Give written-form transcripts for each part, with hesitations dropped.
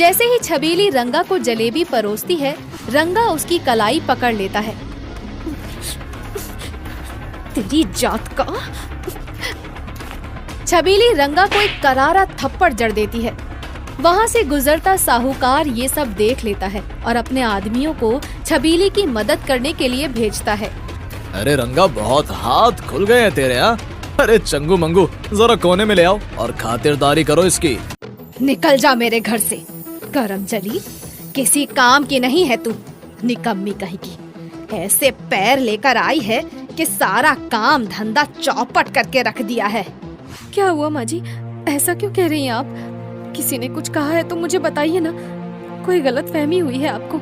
जैसे ही छबीली रंगा को जलेबी परोसती है, रंगा उसकी कलाई पकड़ लेता है। तेरी जात का। छबीली रंगा को एक करारा थप्पड़ जड़ देती है। वहाँ से गुजरता साहूकार ये सब देख लेता है और अपने आदमियों को छबीली की मदद करने के लिए भेजता है। अरे रंगा, बहुत हाथ खुल गए हैं तेरे। अरे चंगू मंगू, जरा कोने में ले आओ और खातिरदारी करो इसकी। निकल जा मेरे घर से, करम जली, किसी काम की नहीं है तू, निकम्मी कहीं की। ऐसे पैर लेकर आई है कि सारा काम धंधा चौपट करके रख दिया है। क्या हुआ माँ जी, ऐसा क्यों कह रही हैं आप? किसी ने कुछ कहा है तो मुझे बताइए ना, कोई गलतफहमी हुई है आपको?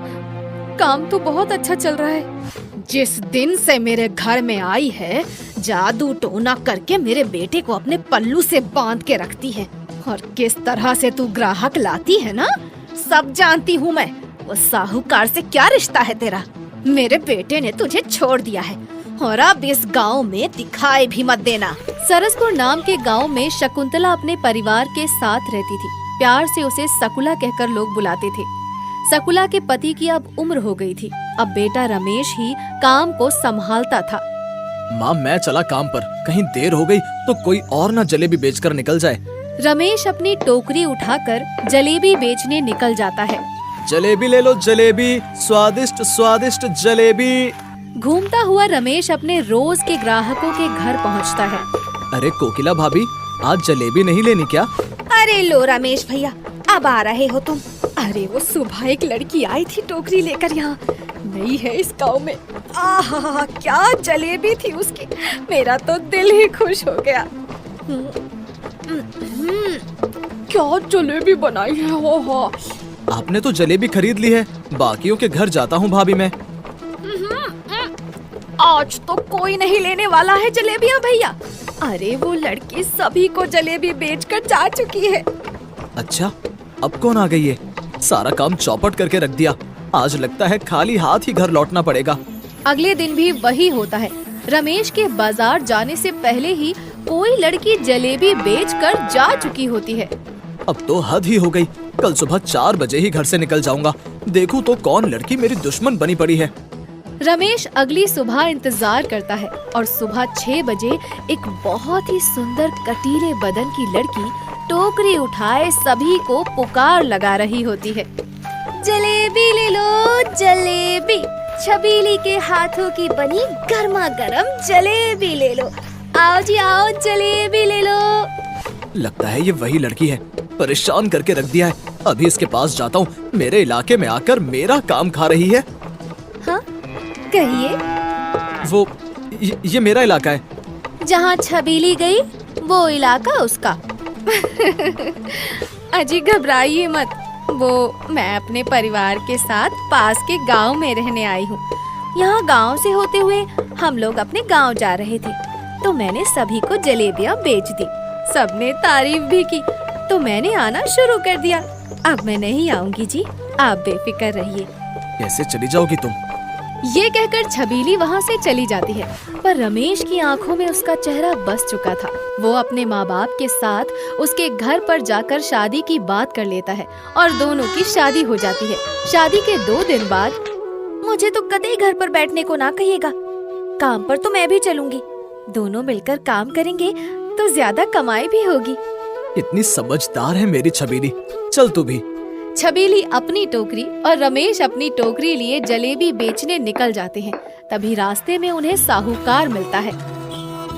काम तो बहुत अच्छा चल रहा है। जिस दिन से मेरे घर में आई है, जादू टोना करके मेरे बेटे को अपने पल्लू से बांध के रखती है। और किस तरह से तू ग्राहक लाती है ना, सब जानती हूँ मैं। वो साहूकार से क्या रिश्ता है तेरा? मेरे बेटे ने तुझे छोड़ दिया है और अब इस गांव में दिखाई भी मत देना। सरसपुर नाम के गांव में शकुंतला अपने परिवार के साथ रहती थी। प्यार से उसे सकुला कहकर लोग बुलाते थे। सकुला के पति की अब उम्र हो गई थी। अब बेटा रमेश ही काम को संभालता था। माँ, मैं चला काम पर, कहीं देर हो गई तो कोई और ना जलेबी बेचकर निकल जाए। रमेश अपनी टोकरी उठाकर जलेबी बेचने निकल जाता है। जलेबी ले लो, जलेबी, स्वादिष्ट स्वादिष्ट जलेबी। घूमता हुआ रमेश अपने रोज के ग्राहकों के घर पहुंचता है। अरे कोकिला भाभी, आज जलेबी नहीं लेनी क्या? अरे लो रमेश भैया, अब आ रहे हो तुम? अरे वो सुबह एक लड़की आई थी टोकरी लेकर, यहाँ नई है इस गाँव में। आहा, क्या जलेबी थी उसकी, मेरा तो दिल ही खुश हो गया। क्या जलेबी बनाई है। ओहो, आपने तो जलेबी खरीद ली है, बाकियों के घर जाता हूँ भाभी मैं। आज तो कोई नहीं लेने वाला है जलेबियाँ भैया। अरे वो लड़की सभी को जलेबी बेचकर जा चुकी है। अच्छा, अब कौन आ गई है? सारा काम चौपट करके रख दिया। आज लगता है खाली हाथ ही घर लौटना पड़ेगा। अगले दिन भी वही होता है। रमेश के बाजार जाने से पहले ही कोई लड़की जलेबी बेचकर जा चुकी होती है। अब तो हद ही हो गई। कल सुबह 4 बजे ही घर से निकल जाऊंगा। देखूं तो कौन लड़की मेरी दुश्मन बनी पड़ी है। रमेश अगली सुबह इंतजार करता है और सुबह 6 बजे एक बहुत ही सुंदर कटीले बदन की लड़की टोकरी उठाए सभी को पुकार लगा रही होती है। जलेबी ले लो जलेबी, छबीली के हाथों की बनी गर्मा गर्म जलेबी ले लो। आओ जी आओ, जलेबी ले लो। लगता है ये वही लड़की है, परेशान करके रख दिया है। अभी इसके पास जाता हूँ। मेरे इलाके में आकर मेरा काम खा रही है। हाँ, कहिए। वो ये मेरा इलाका है। जहाँ छबीली गई वो इलाका उसका। अजी घबराइए मत, वो मैं अपने परिवार के साथ पास के गांव में रहने आई हूँ। यहाँ गांव से होते हुए हम लोग अपने गांव जा रहे थे, तो मैंने सभी को जलेबियाँ बेच दी। सबने तारीफ भी की, तो मैंने आना शुरू कर दिया। अब मैं नहीं आऊंगी जी, आप बेफिक्र रहिए। कैसे चली जाओगी तुम? ये कहकर छबीली वहाँ से चली जाती है, पर रमेश की आंखों में उसका चेहरा बस चुका था। वो अपने माँ बाप के साथ उसके घर पर जाकर शादी की बात कर लेता है और दोनों की शादी हो जाती है। शादी के 2 दिन बाद, मुझे तो कतई घर पर बैठने को ना कहिएगा, काम पर तो मैं भी चलूंगी। दोनों मिलकर काम करेंगे तो ज्यादा कमाई भी होगी। इतनी समझदार है मेरी छबीली। चल तू भी। छबीली अपनी टोकरी और रमेश अपनी टोकरी लिए जलेबी बेचने निकल जाते हैं। तभी रास्ते में उन्हें साहूकार मिलता है।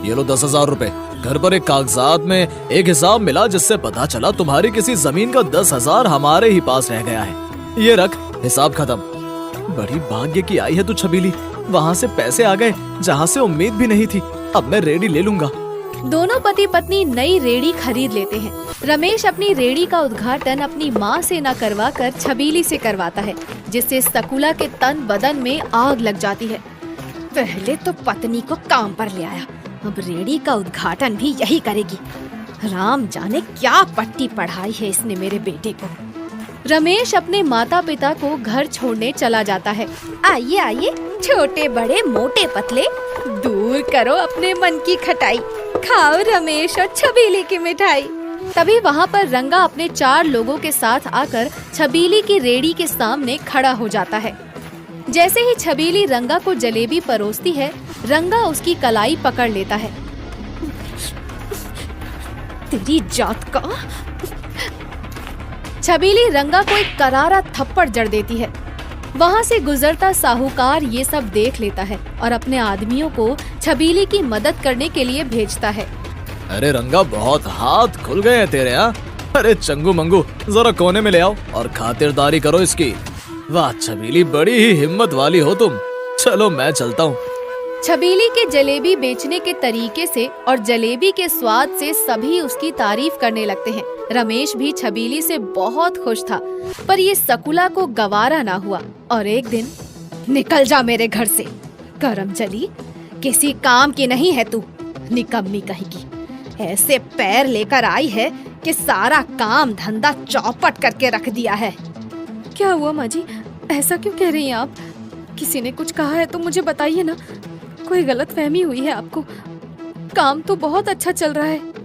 ये लो 10,000 रुपए। घर पर एक कागजात में एक हिसाब मिला, जिससे पता चला तुम्हारी किसी जमीन का 10,000 हमारे ही पास रह गया है। ये रख, हिसाब खत्म। बड़ी भाग्य की आई है तू छबीली। वहाँ से पैसे आ गए जहाँ से उम्मीद भी नहीं थी। अब मैं रेडी ले लूंगा। दोनों पति पत्नी नई रेड़ी खरीद लेते हैं। रमेश अपनी रेड़ी का उद्घाटन अपनी माँ से न करवाकर छबीली से करवाता है, जिससे सकुला के तन बदन में आग लग जाती है। पहले तो पत्नी को काम पर ले आया, अब रेड़ी का उद्घाटन भी यही करेगी। राम जाने क्या पट्टी पढ़ाई है इसने मेरे बेटे को। रमेश अपने माता पिता को घर छोड़ने चला जाता है। आइए आइए, छोटे बड़े मोटे पतले, दूर करो अपने मन की खटाई। खाओ रमेश और छबीली की मिठाई। तभी वहाँ पर रंगा अपने 4 लोगों के साथ आकर छबीली की रेड़ी के सामने खड़ा हो जाता है। जैसे ही छबीली रंगा को जलेबी परोसती है, रंगा उसकी कलाई पकड़ लेता है। तेरी जात का। छबीली रंगा को एक करारा थप्पड़ जड़ देती है। वहाँ से गुजरता साहूकार ये सब देख लेता है और अपने आदमियों को छबीली की मदद करने के लिए भेजता है। अरे रंगा, बहुत हाथ खुल गए हैं तेरे। अरे चंगू मंगू, जरा कोने में ले आओ और खातिरदारी करो इसकी। वाह छबीली, बड़ी ही हिम्मत वाली हो तुम। चलो मैं चलता हूँ। छबीली के जलेबी बेचने के तरीके से और जलेबी के स्वाद से सभी उसकी तारीफ करने लगते हैं। रमेश भी छबीली से बहुत खुश था, पर ये सकुला को गवारा ना हुआ और एक दिन, निकल जा मेरे घर से करमजली, किसी काम की नहीं है तू, निकम्मी कहेगी। ऐसे पैर लेकर आई है कि सारा काम धंधा चौपट करके रख दिया है। क्या हुआ माँ जी, ऐसा क्यों कह रही हैं आप? किसी ने कुछ कहा है तो मुझे बताइए ना, कोई गलतफहमी हुई है आपको? काम तो बहुत अच्छा चल रहा है।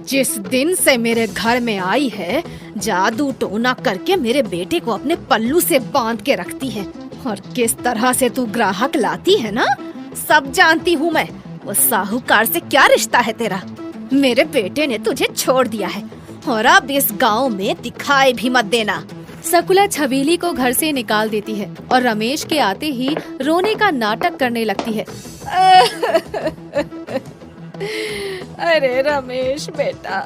जिस दिन से मेरे घर में आई है, जादू टोना करके मेरे बेटे को अपने पल्लू से बांध के रखती है और किस तरह से तू ग्राहक लाती है ना, सब जानती हूँ मैं। वो साहूकार से क्या रिश्ता है तेरा? मेरे बेटे ने तुझे छोड़ दिया है और अब इस गांव में दिखाई भी मत देना। सकुला छबीली को घर से निकाल देती है और रमेश के आते ही रोने का नाटक करने लगती है। अरे रमेश बेटा,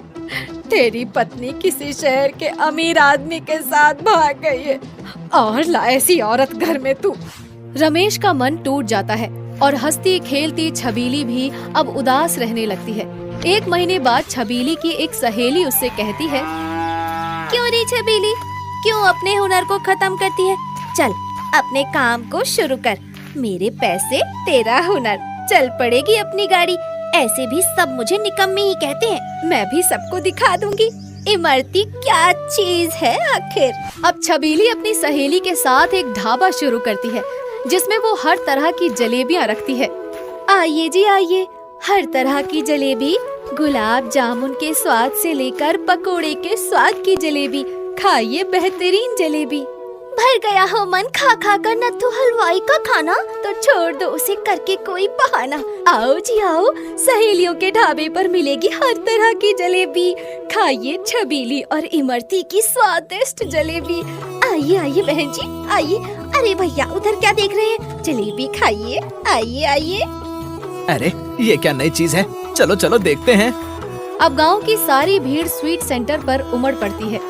तेरी पत्नी किसी शहर के अमीर आदमी के साथ भाग गई है और ला ऐसी औरत घर में तू। रमेश का मन टूट जाता है और हंसती खेलती छबीली भी अब उदास रहने लगती है। 1 महीने बाद छबीली की एक सहेली उससे कहती है, क्यों रे छबीली, क्यों अपने हुनर को खत्म करती है? चल अपने काम को शुरू कर, मेरे पैसे तेरा हुनर, चल पड़ेगी अपनी गाड़ी। ऐसे भी सब मुझे निकम्मी ही कहते हैं, मैं भी सबको दिखा दूंगी इमरती क्या चीज है आखिर। अब छबीली अपनी सहेली के साथ एक ढाबा शुरू करती है जिसमें वो हर तरह की जलेबियाँ रखती है। आइए जी आइए, हर तरह की जलेबी, गुलाब जामुन के स्वाद से लेकर पकोड़े के स्वाद की जलेबी, खाइए बेहतरीन जलेबी। भर गया हो मन खा खा कर नत्थु हलवाई का खाना, तो छोड़ दो उसे करके कोई बहाना। आओ जी आओ, सहेलियों के ढाबे पर मिलेगी हर तरह की जलेबी, खाइए छबीली और इमरती की स्वादिष्ट जलेबी। आइए आइए बहन जी आइए। अरे भैया उधर क्या देख रहे हैं, जलेबी खाइए, आइए आइए। अरे ये क्या नई चीज है, चलो चलो देखते हैं। अब गांव की सारी भीड़ स्वीट सेंटर पर उमड़ पड़ती है।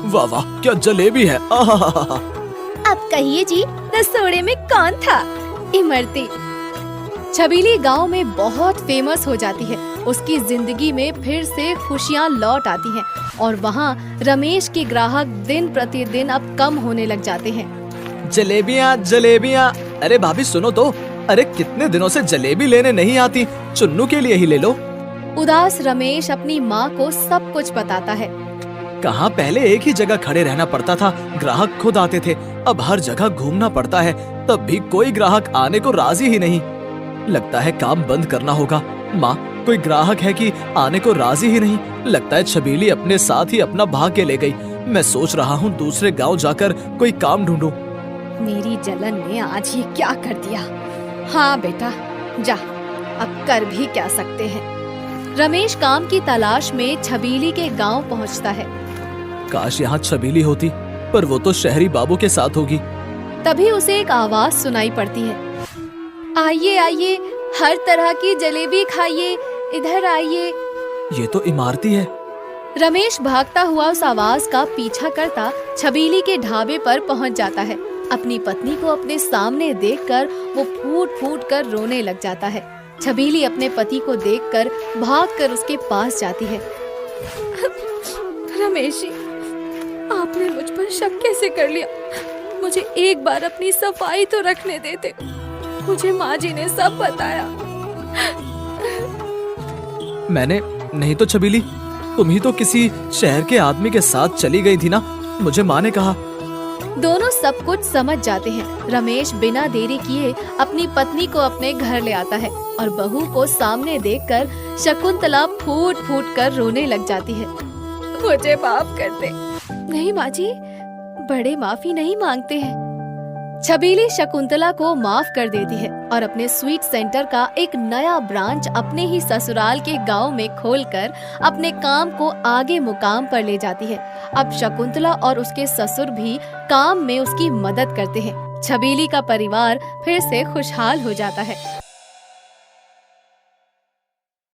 वाह वाह, क्या जलेबी है। अब कहिए जी, रसोड़े में कौन था? इमरती। छबीली गांव में बहुत फेमस हो जाती है। उसकी जिंदगी में फिर से खुशियां लौट आती हैं और वहाँ रमेश के ग्राहक दिन प्रतिदिन अब कम होने लग जाते हैं। जलेबियाँ जलेबियाँ, अरे भाभी सुनो तो, अरे कितने दिनों से जलेबी लेने नहीं आती, चुन्नू के लिए ही ले लो। उदास रमेश अपनी माँ को सब कुछ बताता है। कहाँ पहले एक ही जगह खड़े रहना पड़ता था, ग्राहक खुद आते थे, अब हर जगह घूमना पड़ता है, तब भी कोई ग्राहक आने को राजी ही नहीं। लगता है काम बंद करना होगा। माँ, कोई ग्राहक है कि आने को राजी ही नहीं। लगता है छबीली अपने साथ ही अपना भाग्य ले गई। मैं सोच रहा हूँ दूसरे गांव जाकर कोई काम ढूंढूं। मेरी जलन ने आज ये क्या कर दिया। हाँ बेटा जा, अब कर भी क्या सकते हैं। रमेश काम की तलाश में छबीली के गांव पहुंचता है। काश यहाँ छबीली होती, पर वो तो शहरी बाबू के साथ होगी। तभी उसे एक आवाज सुनाई पड़ती है, आइए आइए, हर तरह की जलेबी खाइए, इधर आइए। ये तो इमारती है। रमेश भागता हुआ उस आवाज का पीछा करता छबीली के ढाबे पर पहुंच जाता है। अपनी पत्नी को अपने सामने देखकर वो फूट फूट कर रोने लग जाता है। छबीली अपने पति को देखकर भागकर उसके पास जाती है। रमेश जी, आपने मुझ पर शक कैसे कर लिया? मुझे एक बार अपनी सफाई तो रखने देते। मुझे माँ जी ने सब बताया। मैंने नहीं तो छबीली, तुम ही तो किसी शहर के आदमी के साथ चली गई थी ना, मुझे माँ ने कहा। दोनों सब कुछ समझ जाते हैं। रमेश बिना देरी किए अपनी पत्नी को अपने घर ले आता है और बहू को सामने देखकर शकुंतला फूट फूट कर रोने लग जाती है। मुझे माफ कर दे। नहीं माँ जी, बड़े माफी नहीं मांगते हैं। छबीली शकुंतला को माफ कर देती है और अपने स्वीट सेंटर का एक नया ब्रांच अपने ही ससुराल के गांव में खोलकर अपने काम को आगे मुकाम पर ले जाती है। अब शकुंतला और उसके ससुर भी काम में उसकी मदद करते हैं। छबीली का परिवार फिर से खुशहाल हो जाता है।